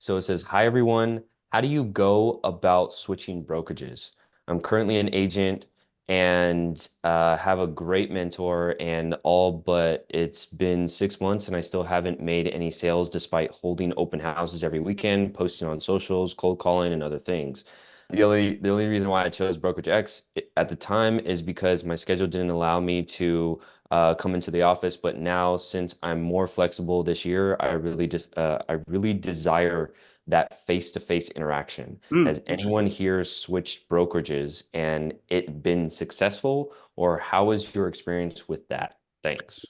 So it says, "Hi everyone. How do you go about switching brokerages? I'm currently an agent and have a great mentor and all, but it's been 6 months and I still haven't made any sales despite holding open houses every weekend, posting on socials, cold calling, and other things. The only reason why I chose Brokerage X at the time is because my schedule didn't allow me to come into the office, but now since I'm more flexible this year, I really desire that face-to-face interaction. Has anyone Interesting. here switched brokerages and it been successful, or how was your experience with that? Thanks.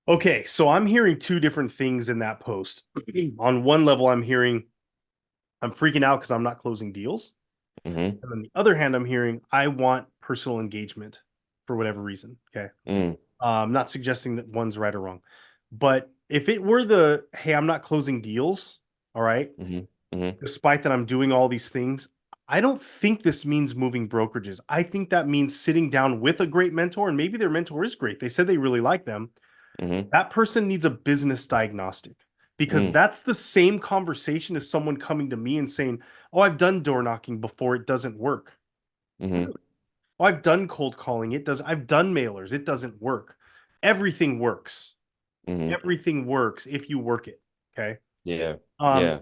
Okay, so I'm hearing two different things in that post. On one level, I'm hearing I'm freaking out because I'm not closing deals. Mm-hmm. And on the other hand, I'm hearing I want personal engagement for whatever reason. Okay. Mm, I'm not suggesting that one's right or wrong. But if it were the, hey, I'm not closing deals, all right, mm-hmm. Mm-hmm. despite that I'm doing all these things, I don't think this means moving brokerages. I think that means sitting down with a great mentor, and maybe their mentor is great. They said they really like them. Mm-hmm. That person needs a business diagnostic because Mm, that's the same conversation as someone coming to me and saying, "Oh, I've done door knocking before, it doesn't work." mm-hmm. Really? "Oh, I've done cold calling, it does. I've done mailers, it doesn't work." Everything works. Mm-hmm. Everything works if you work it. Okay. Yeah. Um, Yeah.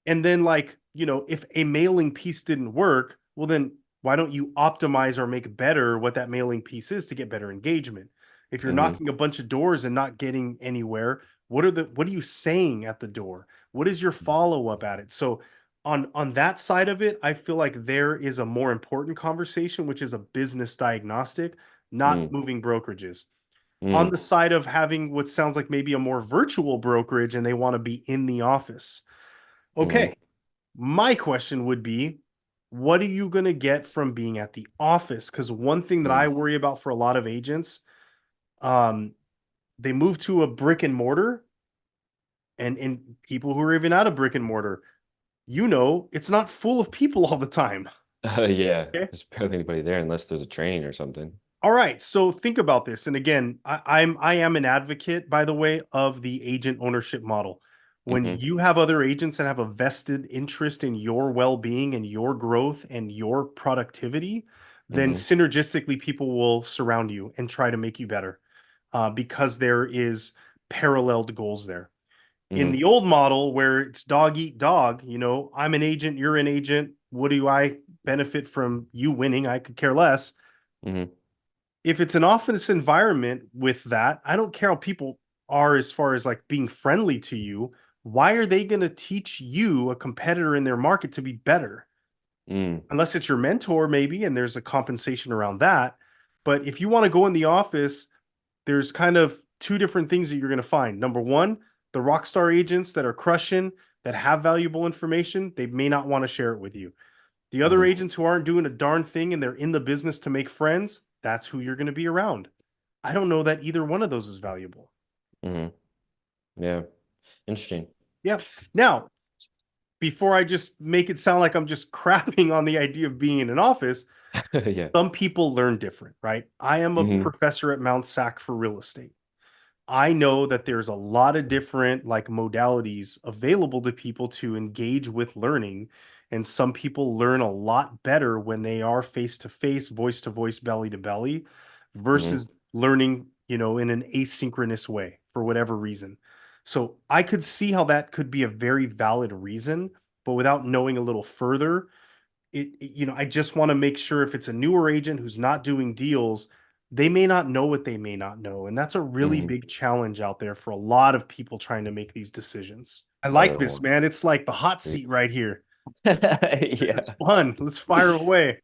and then, like, if a mailing piece didn't work, well, then why don't you optimize or make better what that mailing piece is to get better engagement? If you're Mm-hmm. knocking a bunch of doors and not getting anywhere, what are you saying at the door? What is your follow up at it? So on that side of it, I feel like there is a more important conversation, which is a business diagnostic, not Mm, moving brokerages. On mm, the side of having what sounds like maybe a more virtual brokerage and they want to be in the office. mm-hmm. Okay, my question would be, what are you going to get from being at the office? Because one thing that I Mm. worry about for a lot of agents, um, they move to a brick and mortar, and people who are even out of brick and mortar, it's not full of people all the time. Yeah. Okay. There's barely anybody there unless there's a training or something. All right. So think about this. And again, I am an advocate, by the way, of the agent ownership model. When Mm-hmm. you have other agents that have a vested interest in your well-being and your growth and your productivity, then Mm-hmm. synergistically people will surround you and try to make you better, because there is paralleled goals there. In Mm-hmm. the old model where it's dog eat dog, I'm an agent, you're an agent. What do I benefit from you winning? I could care less. Mm-hmm. If it's an office environment with that, I don't care how people are as far as like being friendly to you. Why are they going to teach you, a competitor in their market, to be better? Mm. Unless it's your mentor, maybe, and there's a compensation around that. But if you want to go in the office, there's kind of two different things that you're going to find. Number one, the rock star agents that are crushing, that have valuable information, they may not want to share it with you. The other Mm-hmm. agents who aren't doing a darn thing and they're in the business to make friends, that's who you're going to be around. I don't know that either one of those is valuable. Mm-hmm. Yeah. Interesting. Yeah. Now, before I just make it sound like I'm just crapping on the idea of being in an office, Yeah. some people learn different, right? I am a Mm-hmm. professor at Mount Sac for real estate. I know that there's a lot of different like modalities available to people to engage with learning. And some people learn a lot better when they are face to face, voice to voice, belly to belly, Mm-hmm. versus learning, in an asynchronous way for whatever reason. So I could see how that could be a very valid reason, but without knowing a little further, I just want to make sure if it's a newer agent who's not doing deals, they may not know what they may not know. And that's a really Mm-hmm. big challenge out there for a lot of people trying to make these decisions. I like this, Oh. man. It's like the hot seat right here. This is Yeah. fun. Let's fire away.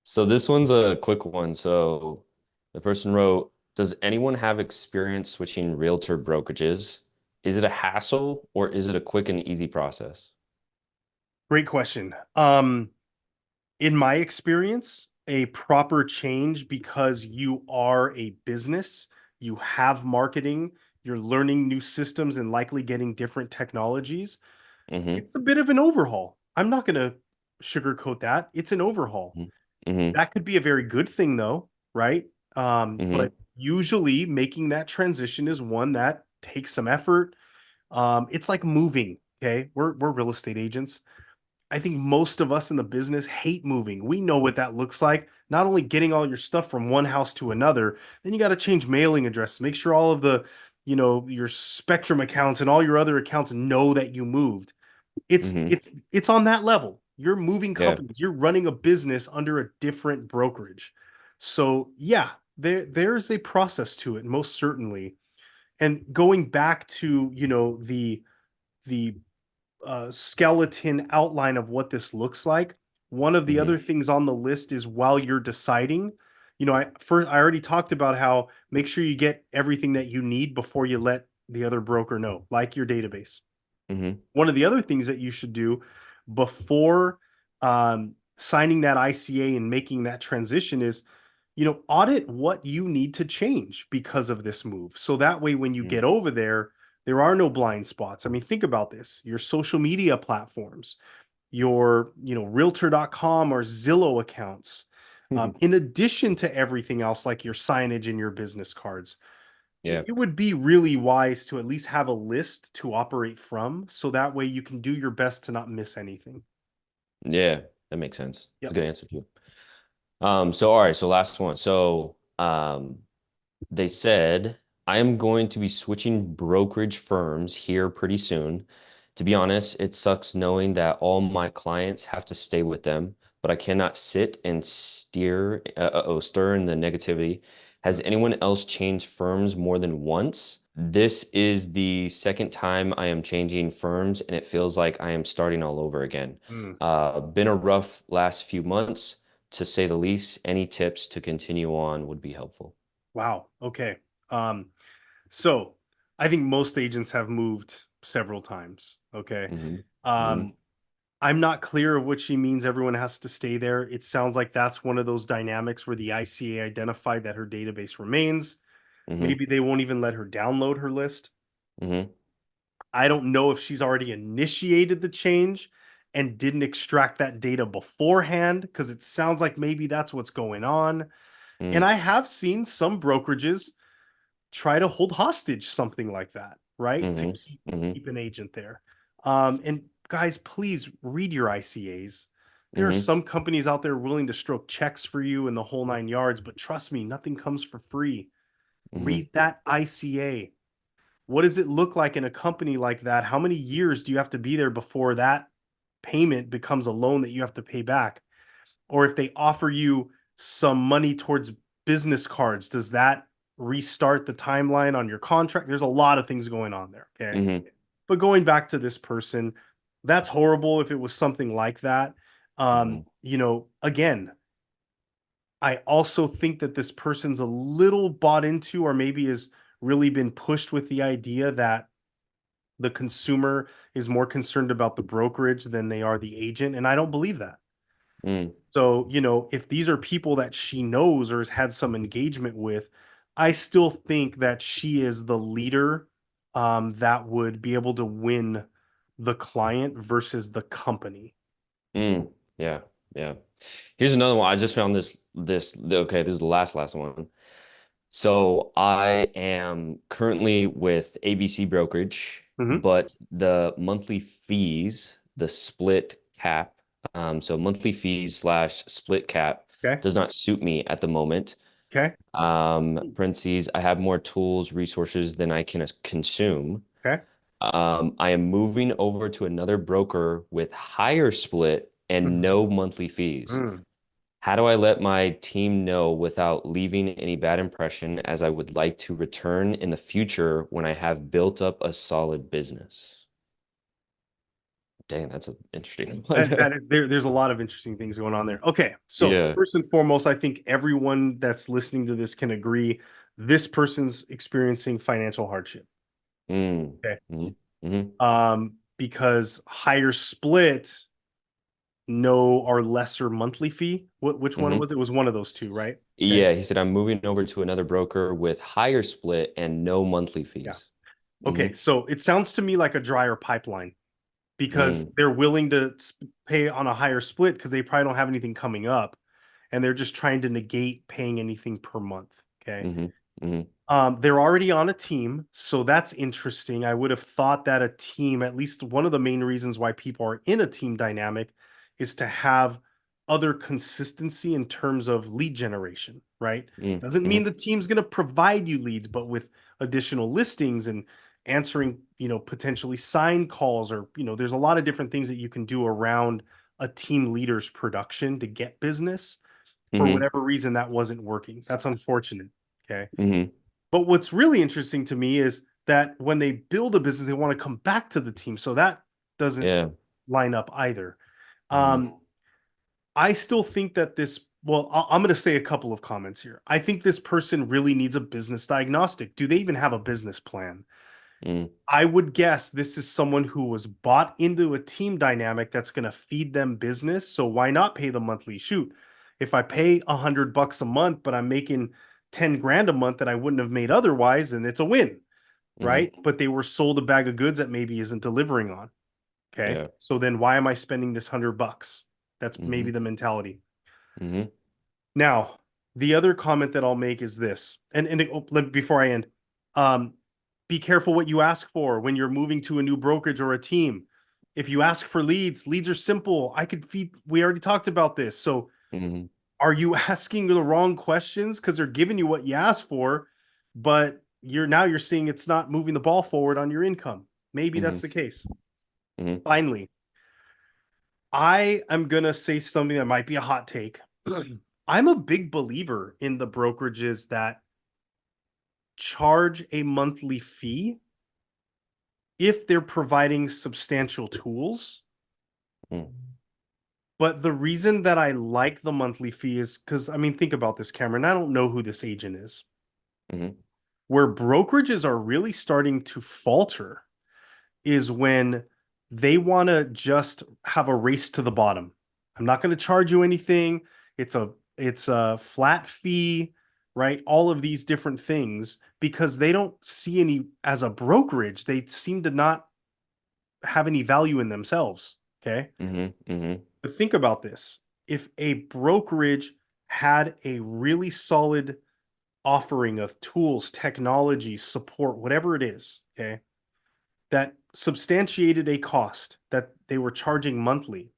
So this one's a quick one. So the person wrote, "Does anyone have experience switching realtor brokerages? Is it a hassle or is it a quick and easy process?" Great question. In my experience, a proper change, because you are a business, you have marketing, you're learning new systems and likely getting different technologies. Mm-hmm. It's a bit of an overhaul. I'm not going to sugarcoat that. It's an overhaul. Mm-hmm. That could be a very good thing, though, right? Mm-hmm. But usually making that transition is one that takes some effort. It's like moving. Okay. We're real estate agents. I think most of us in the business hate moving. We know what that looks like. Not only getting all your stuff from one house to another, then you got to change mailing addresses. Make sure all of the, your Spectrum accounts and all your other accounts know that you moved. It's Hmm. it's it's on that level. You're moving Yeah. companies. You're running a business under a different brokerage. So yeah, there's a process to it, most certainly. And going back to, the skeleton outline of what this looks like. One of the Hmm. other things on the list is while you're deciding, I already talked about how make sure you get everything that you need before you let the other broker know, like your database. Hmm. One of the other things that you should do before signing that ICA and making that transition is, audit what you need to change because of this move. So that way, when you get over there, there are no blind spots. I mean, think about this: your social media platforms, your, realtor.com or Zillow accounts, in addition to everything else like your signage and your business cards. Yeah. It would be really wise to at least have a list to operate from, so that way you can do your best to not miss anything. Yeah. That makes sense. That's a Yep. good answer too. So all right, so last one. So they said, I am going to be switching brokerage firms here pretty soon. To be honest, it sucks knowing that all my clients have to stay with them, but I cannot sit and stir in the negativity. Has anyone else changed firms more than once? This is the second time I am changing firms, and it feels like I am starting all over again. Mm. Been a rough last few months, to say the least. Any tips to continue on would be helpful. Wow. Okay. Um, so I think most agents have moved several times. Okay. Hmm. Hmm. Um, I'm not clear of what she means everyone has to stay there. It sounds like that's one of those dynamics where the ICA identified that her database remains. Hmm. Maybe they won't even let her download her list. Hmm. I don't know if she's already initiated the change and didn't extract that data beforehand, because it sounds like maybe that's what's going on. And Mm. I have seen some brokerages try to hold hostage something like that, right? To Hmm. Hmm. keep an agent there. And guys, please read your ICAs. There are Hmm. some companies out there willing to stroke checks for you and the whole nine yards, but trust me, nothing comes for free. Hmm. Read that ICA. What does it look like in a company like that? How many years do you have to be there before that payment becomes a loan that you have to pay back? Or if they offer you some money towards business cards, does that restart the timeline on your contract? There's a lot of things going on there. Okay. Hmm. But going back to this person, that's horrible if it was something like that. Hmm. Again, I also think that this person's a little bought into, or maybe has really been pushed with the idea that the consumer is more concerned about the brokerage than they are the agent. And I don't believe that. Mm. So, if these are people that she knows or has had some engagement with, I still think that she is the leader, that would be able to win the client versus the company. Mm. Yeah. Yeah. Here's another one. I just found okay, this is the last one. So I am currently with ABC Brokerage, Hmm. but the monthly fees, the split cap, so monthly fees slash split cap Okay. does not suit me at the moment. Okay. Parentheses, I have more tools, resources than I can consume. Okay. I am moving over to another broker with higher split and Mhm. no monthly fees. Mm. How do I let my team know without leaving any bad impression, as I would like to return in the future when I have built up a solid business? Dang, that's an interesting one. There's a lot of interesting things going on there. Okay, so Yeah. first and foremost, I think everyone that's listening to this can agree this person's experiencing financial hardship. Mm. Okay. Hmm. Hmm. Because higher split, no or lesser monthly fee. Which one Hmm. was it? It was one of those two, right? Okay. Yeah, he said I'm moving over to another broker with higher split and no monthly Yeah. fees. Hmm. Okay. So it sounds to me like a drier pipeline, because Mm. they're willing to pay on a higher split because they probably don't have anything coming up, and they're just trying to negate paying anything per month. Okay. Hmm. Hmm. They're already on a team, so that's interesting. I would have thought that a team, at least one of the main reasons why people are in a team dynamic, is to have other consistency in terms of lead generation, right? Mm, Doesn't mean mm-hmm, the team's going to provide you leads, but with additional listings and answering, potentially sign calls, or, there's a lot of different things that you can do around a team leader's production to get business. For mm-hmm, whatever reason, that wasn't working. That's unfortunate. Okay. mm-hmm. But what's really interesting to me is that when they build a business, they want to come back to the team. So that doesn't Yeah. line up either. Mm-hmm, I still think that well, I'm going to say a couple of comments here. I think this person really needs a business diagnostic. Do they even have a business plan? mm, I would guess this is someone who was bought into a team dynamic that's going to feed them business. So why not pay the monthly? Shoot, if I pay $100 a month, but I'm making 10 grand a month that I wouldn't have made otherwise, and it's a win, mm-hmm. right? But they were sold a bag of goods that maybe isn't delivering on. Okay. Yeah. So then why am I spending this $100? That's Mm-hmm, maybe the mentality. mm-hmm, Now, the other comment that I'll make is this, before I end, um, be careful what you ask for when you're moving to a new brokerage or a team. If you ask for leads, leads are simple. I could feed. We already talked about this. So, mm-hmm, are you asking the wrong questions because they're giving you what you asked for, but you're seeing it's not moving the ball forward on your income? Maybe mm-hmm, that's the case. mm-hmm, Finally, I am gonna say something that might be a hot take. I'm a big believer in the brokerages that charge a monthly fee if they're providing substantial tools. mm, But the reason that I like the monthly fee is because, I mean, think about this, Cameron. I don't know who this agent is. mm-hmm, Where brokerages are really starting to falter is when they want to just have a race to the bottom. I'm not going to charge you anything. It's a flat fee, right? All of these different things because they don't see any as a brokerage. They seem to not have any value in themselves. Okay. mm-hmm, mm-hmm. But think about this. If a brokerage had a really solid offering of tools, technology, support, whatever it is, okay, that substantiated a cost that they were charging monthly.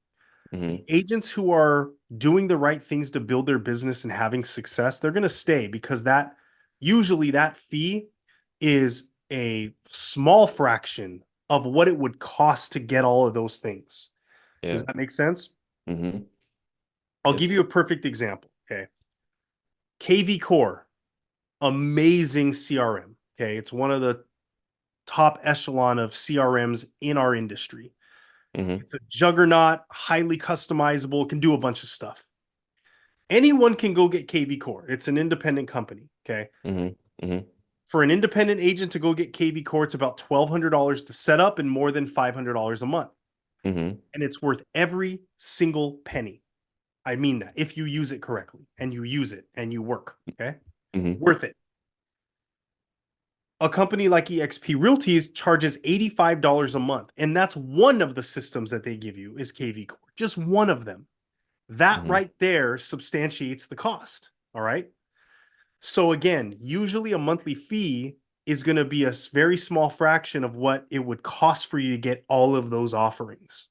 The Mm-hmm. agents who are doing the right things to build their business and having success, they're going to stay because that usually that fee is a small fraction of what it would cost to get all of those things. Does Yeah. that make sense? Mm-hmm. I'll Yep. give you a perfect example. Okay. KV Core, amazing CRM. Okay. It's one of the top echelon of CRMs in our industry. Mm-hmm. It's a juggernaut, highly customizable, can do a bunch of stuff. Anyone can go get KV Core. It's an independent company. Okay. Mm-hmm. Mm-hmm. For an independent agent to go get KV Core, it's about $1,200 to set up and more than $500 a month. Mm-hmm. And it's worth every single penny. I mean that if you use it correctly and you use it and you work. Okay. Mm-hmm. Worth it. A company like eXp Realty charges $85 a month. And that's one of the systems that they give you is KV Core. Just one of them. That Mm-hmm. right there substantiates the cost. All right. So again, usually a monthly fee is going to be a very small fraction of what it would cost for you to get all of those offerings.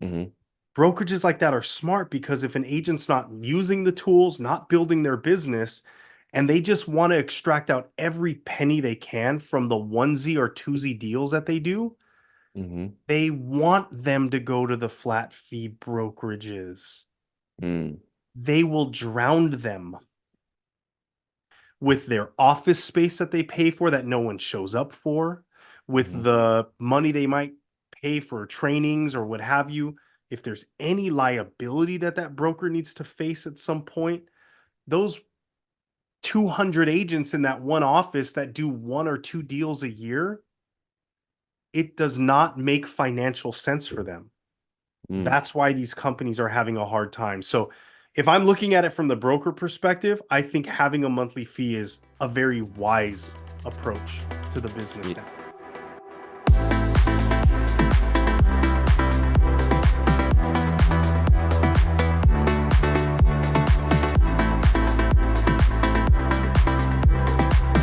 Mm-hmm. Brokerages like that are smart because if an agent's not using the tools, not building their business, and they just want to extract out every penny they can from the onesie or twosie deals that they do, Mm-hmm. they want them to go to the flat fee brokerages. Mm. They will drown them with their office space that they pay for that no one shows up for, with Mm-hmm. the money they might pay for trainings or what have you. If there's any liability that that broker needs to face at some point, those 200 agents in that one office that do one or two deals a year, it does not make financial sense for them. Mm. That's why these companies are having a hard time. So if I'm looking at it from the broker perspective, I think having a monthly fee is a very wise approach to the business Y- now.